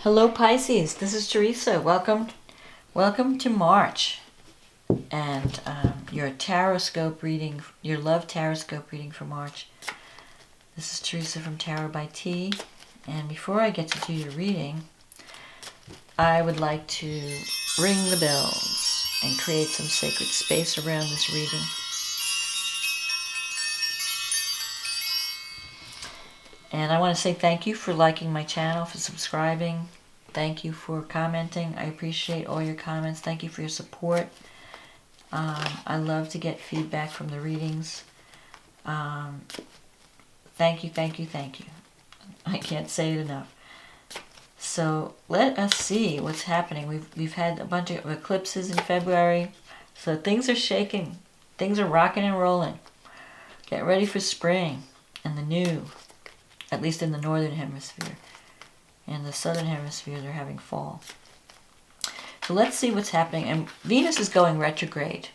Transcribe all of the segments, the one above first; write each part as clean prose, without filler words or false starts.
Hello Pisces, this is Teresa. Welcome to March and your TarotScope reading, your love TarotScope reading for March. This is Teresa from Tarot by T, and before I get to do your reading, I would like to ring the bells and create some sacred space around this reading. And I want to say thank you for liking my channel, for subscribing. Thank you for commenting. I appreciate all your comments. Thank you for your support. I love to get feedback from the readings. Thank you. I can't say it enough. So let us see what's happening. We've had a bunch of eclipses in February. So things are shaking. Things are rocking and rolling. Get ready for spring and the new. At least in the Northern Hemisphere. In the Southern Hemisphere, they're having fall. So let's see what's happening. And Venus is going retrograde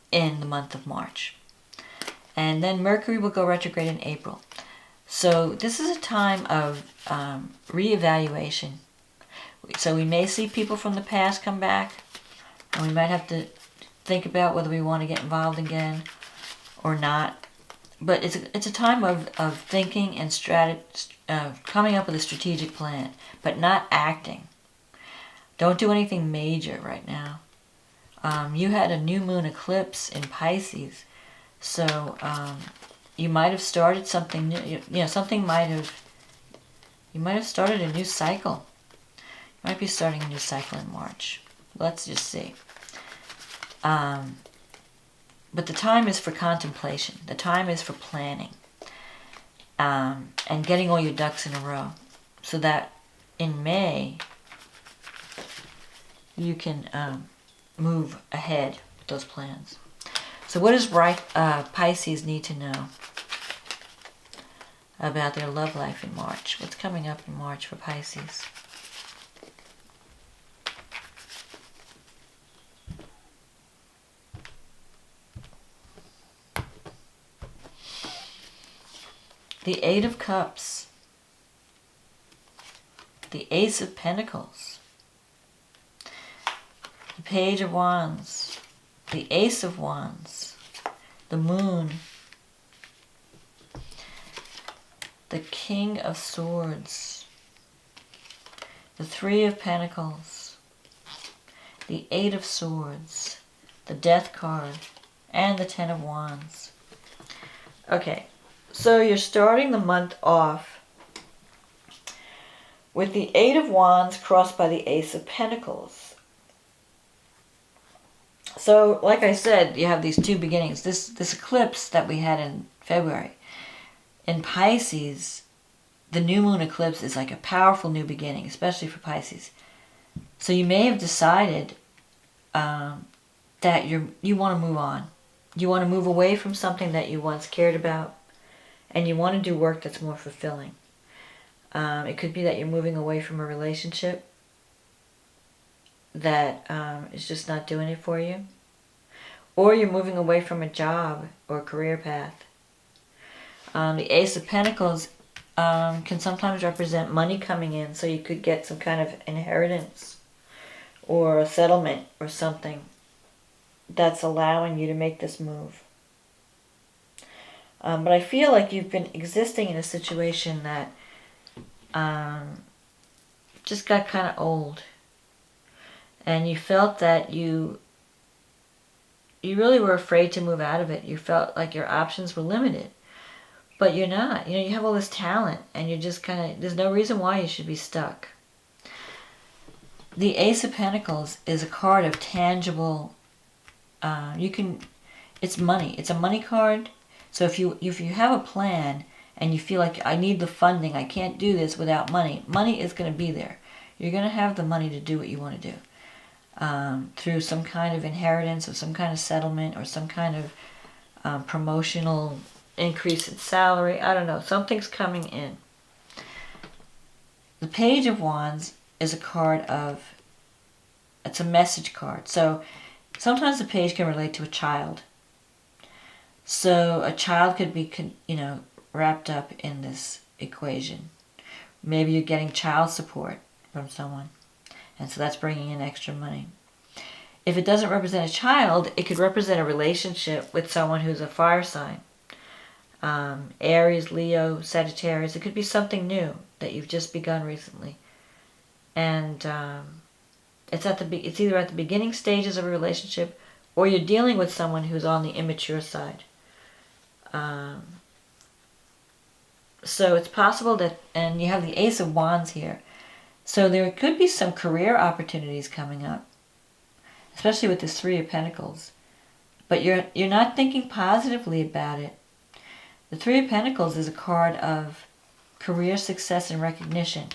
in the month of March. And then Mercury will go retrograde in April. So this is a time of reevaluation. So we may see people from the past come back. And we might have to think about whether we want to get involved again or not. But it's a time of thinking and coming up with a strategic plan, but not acting. Don't do anything major right now. You had a new moon eclipse in Pisces, so you might have started something new. You might have started a new cycle. You might be starting a new cycle in March. Let's just see. But the time is for contemplation. The time is for planning. And getting all your ducks in a row. So that in May, you can move ahead with those plans. So what does Pisces need to know about their love life in March? What's coming up in March for Pisces? The Eight of Cups, the Ace of Pentacles, the Page of Wands, the Ace of Wands, the Moon, the King of Swords, the Three of Pentacles, the Eight of Swords, the Death card, and the Ten of Wands. Okay. So you're starting the month off with the Eight of Wands crossed by the Ace of Pentacles. So, like I said, you have these two beginnings. This eclipse that we had in February. In Pisces, the new moon eclipse is like a powerful new beginning, especially for Pisces. So you may have decided that you want to move on. You want to move away from something that you once cared about. And you want to do work that's more fulfilling. It could be that you're moving away from a relationship that is just not doing it for you. Or you're moving away from a job or a career path. The Ace of Pentacles can sometimes represent money coming in, so you could get some kind of inheritance or a settlement or something that's allowing you to make this move. But I feel like you've been existing in a situation that just got kind of old. And you felt that you really were afraid to move out of it. You felt like your options were limited. But you're not. You have all this talent and you're just kind of, there's no reason why you should be stuck. The Ace of Pentacles is a card of tangible, it's money. It's a money card. So if you have a plan and you feel like I need the funding, I can't do this without money, money is going to be there. You're going to have the money to do what you want to do. Through some kind of inheritance or some kind of settlement or some kind of promotional increase in salary. I don't know. Something's coming in. The Page of Wands is a card of, it's a message card. So sometimes the page can relate to a child. So a child could be, wrapped up in this equation. Maybe you're getting child support, from someone. And so that's bringing in extra money. If it doesn't represent a child, it could represent a relationship with someone who's a fire sign. Aries, Leo, Sagittarius. It could be something new that you've just begun recently. And it's either at the beginning stages of a relationship, or you're dealing with someone who's on the immature side. So it's possible that, and you have the Ace of Wands here, so there could be some career opportunities coming up, especially with this Three of Pentacles. But you're not thinking positively about it. The Three of Pentacles is a card of career success and recognition.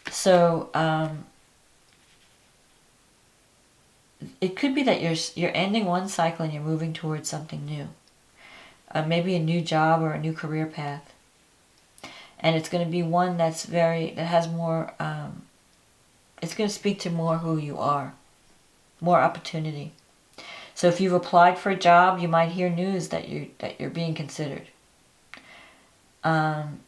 So it could be that you're ending one cycle and you're moving towards something new. Maybe a new job or a new career path. And it's going to be one that has more, it's going to speak to more who you are. More opportunity. So if you've applied for a job, you might hear news that you're being considered. And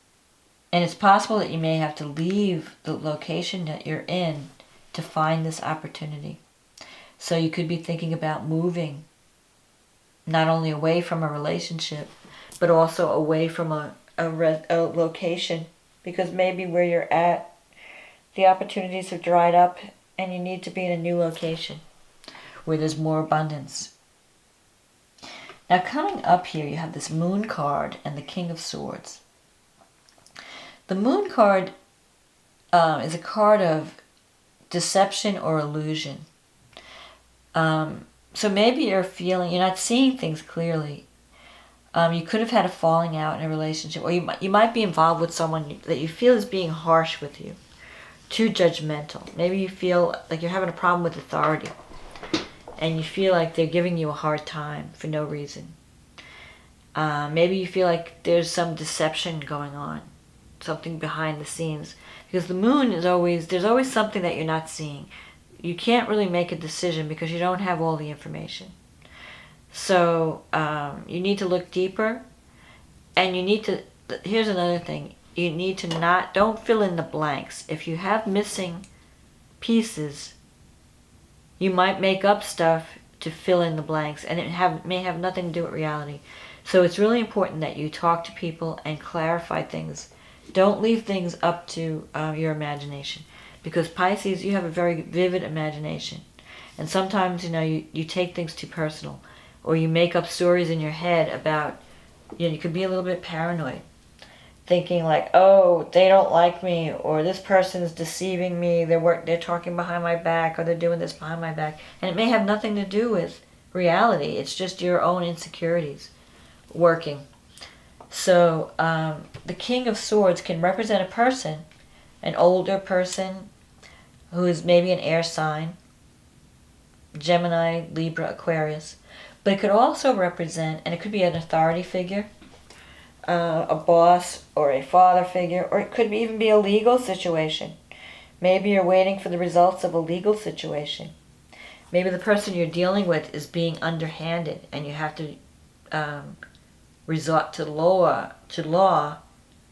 it's possible that you may have to leave the location that you're in to find this opportunity. So you could be thinking about moving, not only away from a relationship, but also away from a location, because maybe where you're at, the opportunities have dried up and you need to be in a new location where there's more abundance. Now coming up here, you have this Moon card and the King of Swords. The Moon card is a card of deception or illusion. So maybe you're not seeing things clearly. You could have had a falling out in a relationship, or you might be involved with someone that you feel is being harsh with you, too judgmental. Maybe you feel like you're having a problem with authority, and you feel like they're giving you a hard time for no reason. Maybe you feel like there's some deception going on, something behind the scenes, because the Moon there's always something that you're not seeing. You can't really make a decision because you don't have all the information. So you need to look deeper, and you need to, here's another thing, you need to don't fill in the blanks. If you have missing pieces, you might make up stuff to fill in the blanks, and it may have nothing to do with reality. So it's really important that you talk to people and clarify things. Don't leave things up to your imagination, because Pisces, you have a very vivid imagination, and sometimes you take things too personal, or you make up stories in your head about, you could be a little bit paranoid, thinking like, oh, they don't like me, or this person's deceiving me, they're talking behind my back, or they're doing this behind my back, and it may have nothing to do with reality. It's just your own insecurities working. So the King of Swords can represent a person, an older person who is maybe an air sign, Gemini, Libra, Aquarius. But it could also represent, and it could be an authority figure, a boss or a father figure, or it could even be a legal situation. Maybe you're waiting for the results of a legal situation. Maybe the person you're dealing with is being underhanded, and you have to resort to law.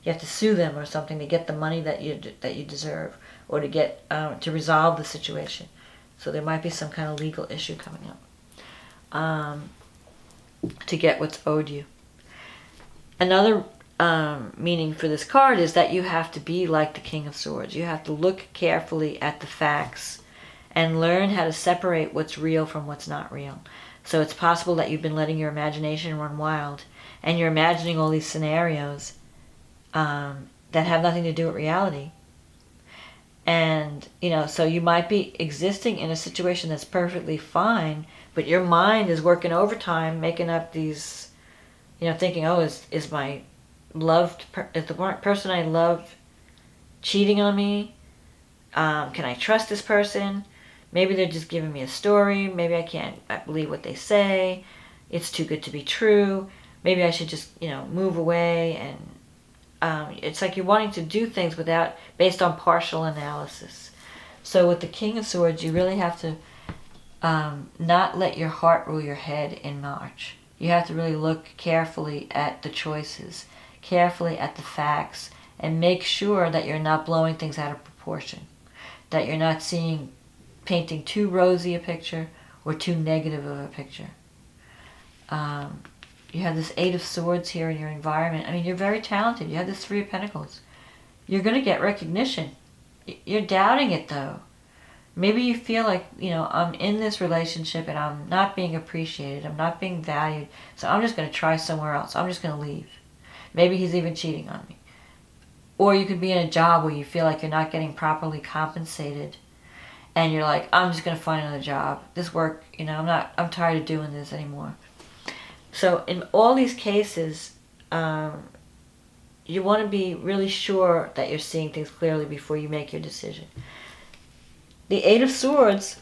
You have to sue them or something to get the money that you deserve, or to get to resolve the situation. So there might be some kind of legal issue coming up. To get what's owed you. Another meaning for this card is that you have to be like the King of Swords. You have to look carefully at the facts and learn how to separate what's real from what's not real. So it's possible that you've been letting your imagination run wild, and you're imagining all these scenarios that have nothing to do with reality. And, so you might be existing in a situation that's perfectly fine, but your mind is working overtime, making up these, thinking, oh, is the person I love cheating on me? Can I trust this person? Maybe they're just giving me a story. Maybe I believe what they say. It's too good to be true. Maybe I should just, move away. And it's like you're wanting to do things based on partial analysis. So with the King of Swords, you really have to not let your heart rule your head in March. You have to really look carefully at the choices, carefully at the facts, and make sure that you're not blowing things out of proportion. that you're not painting too rosy a picture or too negative of a picture. You have this Eight of Swords here in your environment. I mean, you're very talented. You have this Three of Pentacles. You're going to get recognition. You're doubting it, though. Maybe you feel like, I'm in this relationship and I'm not being appreciated. I'm not being valued. So I'm just going to try somewhere else. I'm just going to leave. Maybe he's even cheating on me. Or you could be in a job where you feel like you're not getting properly compensated. And you're like, I'm just going to find another job. This work, I'm tired of doing this anymore. So in all these cases, you want to be really sure that you're seeing things clearly before you make your decision. The Eight of Swords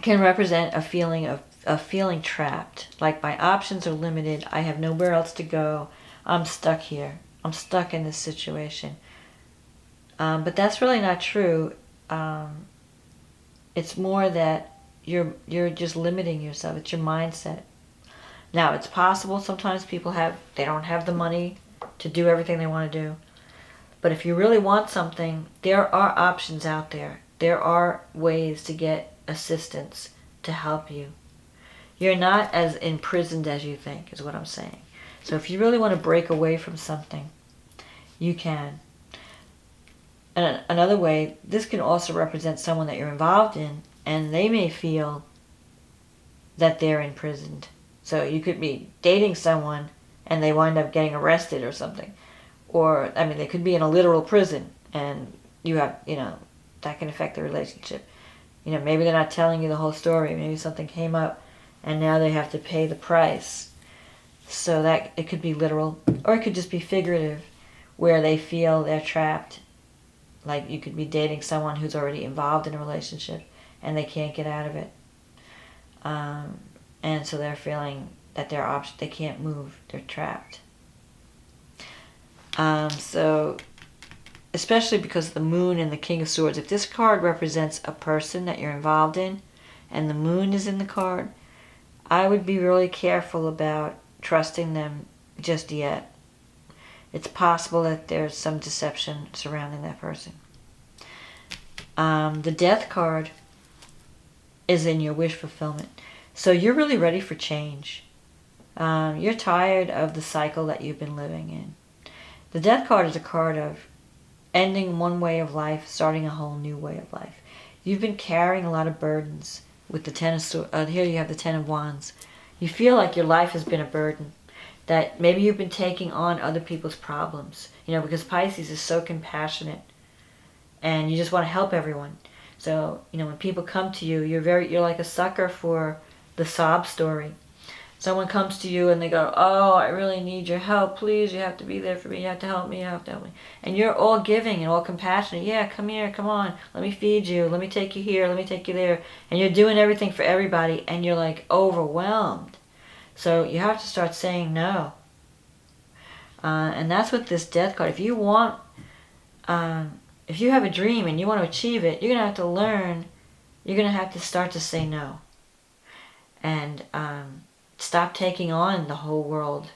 can represent a feeling trapped. Like my options are limited. I have nowhere else to go. I'm stuck here. I'm stuck in this situation. But that's really not true. It's more that you're just limiting yourself. It's your mindset. Now, it's possible sometimes people they don't have the money to do everything they want to do. But if you really want something, there are options out there. There are ways to get assistance to help you. You're not as imprisoned as you think, is what I'm saying. So if you really want to break away from something, you can. And another way, this can also represent someone that you're involved in, and they may feel that they're imprisoned. So you could be dating someone and they wind up getting arrested or something. Or, they could be in a literal prison and you have, that can affect the relationship. Maybe they're not telling you the whole story. Maybe something came up and now they have to pay the price. So that it could be literal, or it could just be figurative, where they feel they're trapped. Like you could be dating someone who's already involved in a relationship and they can't get out of it. And so they're feeling that they can't move. They're trapped. So, especially because the Moon and the King of Swords, if this card represents a person that you're involved in, and the Moon is in the card, I would be really careful about trusting them just yet. It's possible that there's some deception surrounding that person. The Death card is in your wish fulfillment. So you're really ready for change. You're tired of the cycle that you've been living in. The Death card is a card of ending one way of life, starting a whole new way of life. You've been carrying a lot of burdens with the Ten of Swords. Here you have the Ten of Wands. You feel like your life has been a burden. That maybe you've been taking on other people's problems. Because Pisces is so compassionate. And you just want to help everyone. So, when people come to you, you're like a sucker for the sob story. Someone comes to you and they go, oh, I really need your help. Please, you have to be there for me. You have to help me. You have to help me. And you're all giving and all compassionate. Yeah, come here. Come on. Let me feed you. Let me take you here. Let me take you there. And you're doing everything for everybody. And you're like overwhelmed. So you have to start saying no. And that's what this Death card. If you have a dream and you want to achieve it, you're going to have to learn. You're going to have to start to say no. And stop taking on the whole world.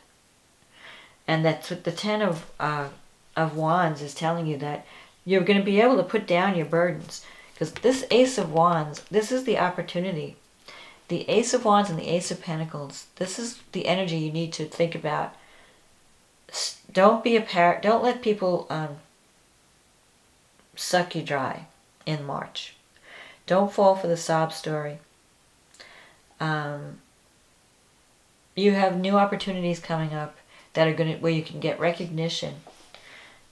And that's what the Ten of Wands is telling you, that you're going to be able to put down your burdens. Because this Ace of Wands, this is the opportunity. The Ace of Wands and the Ace of Pentacles, this is the energy you need to think about. Don't let people suck you dry in March. Don't fall for the sob story. You have new opportunities coming up that are where you can get recognition,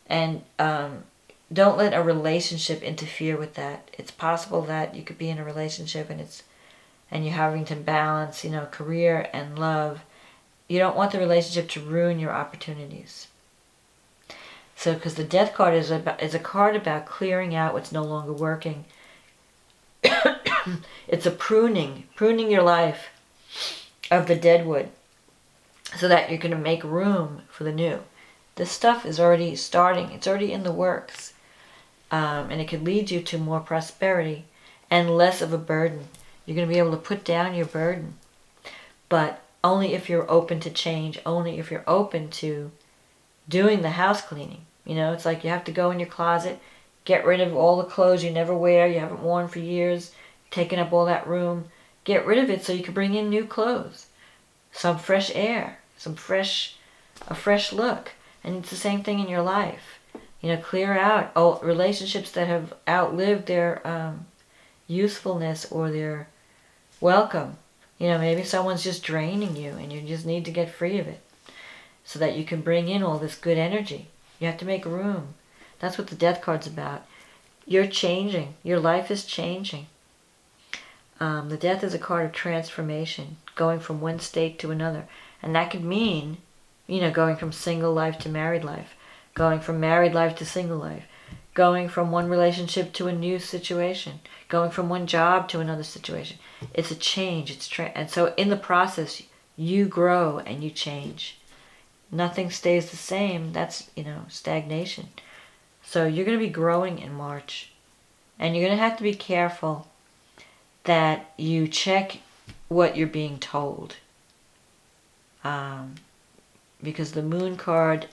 and don't let a relationship interfere with that. It's possible that you could be in a relationship and you're having to balance, career and love. You don't want the relationship to ruin your opportunities. So, because the Death card is a card about clearing out what's no longer working. It's a pruning your life of the dead wood, so that you're going to make room for the new. This stuff is already starting. It's already in the works. And it could lead you to more prosperity and less of a burden. You're going to be able to put down your burden. But only if you're open to change. Only if you're open to doing the house cleaning. It's like you have to go in your closet, Get rid of all the clothes you never wear, you haven't worn for years, taking up all that room. Get rid of it so you can bring in new clothes. Some fresh air, a fresh look. And it's the same thing in your life. Clear out relationships that have outlived their usefulness or their welcome. Maybe someone's just draining you and you just need to get free of it so that you can bring in all this good energy. You have to make room. That's what the Death card's about. You're changing. Your life is changing. The Death is a card of transformation, going from one state to another. And that could mean, going from single life to married life, going from married life to single life, going from one relationship to a new situation, going from one job to another situation. It's a change. And so in the process, you grow and you change. Nothing stays the same. That's, stagnation. So you're going to be growing in March. And you're going to have to be careful that you check what you're being told. Because the Moon card,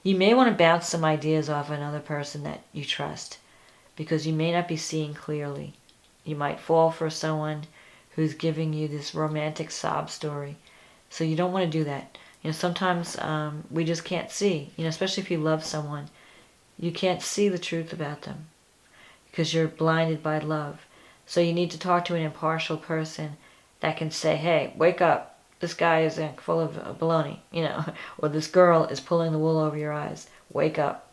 you may want to bounce some ideas off another person that you trust. Because you may not be seeing clearly. You might fall for someone who's giving you this romantic sob story. So you don't want to do that. Sometimes we just can't see. Especially if you love someone, you can't see the truth about them because you're blinded by love. So you need to talk to an impartial person that can say, hey, wake up. This guy is full of baloney, or this girl is pulling the wool over your eyes. Wake up.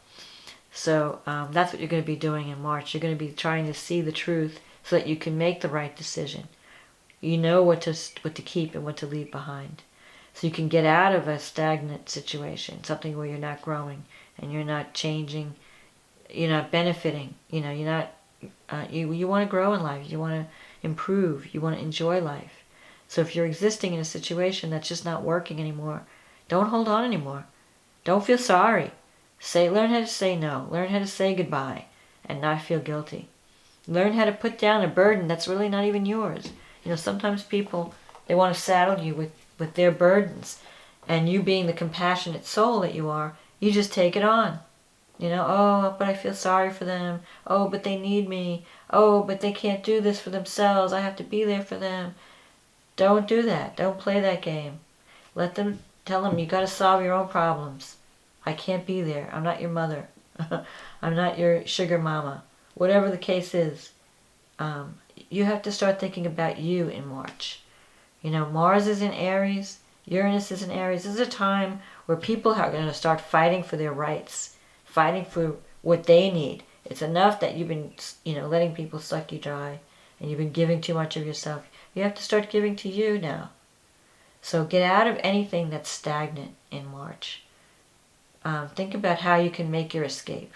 So that's what you're going to be doing in March. You're going to be trying to see the truth so that you can make the right decision. You know what to keep and what to leave behind. So you can get out of a stagnant situation, something where you're not growing and you're not changing, you're not benefiting. You're not. You want to grow in life. You want to improve. You want to enjoy life. So if you're existing in a situation that's just not working anymore, don't hold on anymore. Don't feel sorry. Learn how to say no. Learn how to say goodbye and not feel guilty. Learn how to put down a burden that's really not even yours. Sometimes people, they want to saddle you with their burdens. And you being the compassionate soul that you are, you just take it on. Oh, but I feel sorry for them. Oh, but they need me. Oh, but they can't do this for themselves. I have to be there for them. Don't do that. Don't play that game. Tell them you got to solve your own problems. I can't be there. I'm not your mother. I'm not your sugar mama. Whatever the case is, you have to start thinking about you in March. Mars is in Aries. Uranus is in Aries. This is a time where people are going to start fighting for their rights, fighting for what they need. It's enough that you've been, letting people suck you dry, and you've been giving too much of yourself. You have to start giving to you now. So get out of anything that's stagnant in March. Think about how you can make your escape.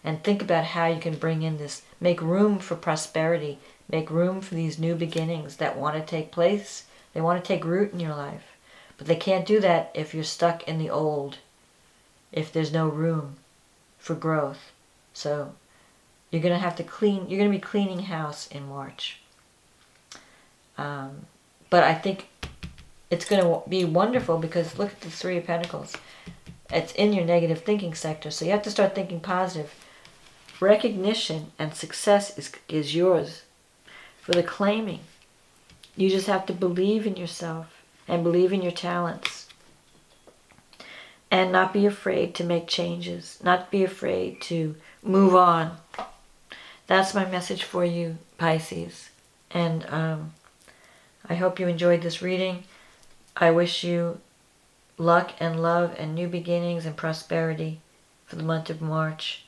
And think about how you can bring in this, make room for prosperity, make room for these new beginnings that want to take place. They want to take root in your life. But they can't do that if you're stuck in the old, if there's no room for growth. So you're going to have to you're going to be cleaning house in March. But I think it's going to be wonderful because look at the Three of Pentacles. It's in your negative thinking sector, so you have to start thinking positive. Recognition and success is yours for the claiming. You just have to believe in yourself and believe in your talents. And not be afraid to make changes. Not be afraid to move on. That's my message for you, Pisces. And I hope you enjoyed this reading. I wish you luck and love and new beginnings and prosperity for the month of March.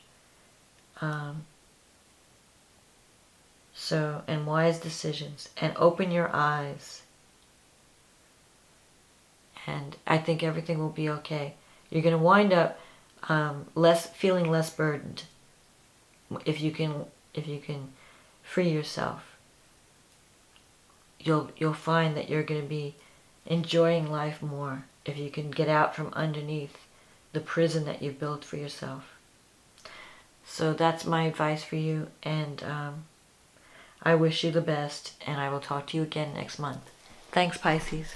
And wise decisions. And open your eyes. And I think everything will be okay. You're going to wind up feeling less burdened if you can free yourself. You'll find that you're going to be enjoying life more if you can get out from underneath the prison that you've built for yourself. So that's my advice for you, and I wish you the best, and I will talk to you again next month. Thanks, Pisces.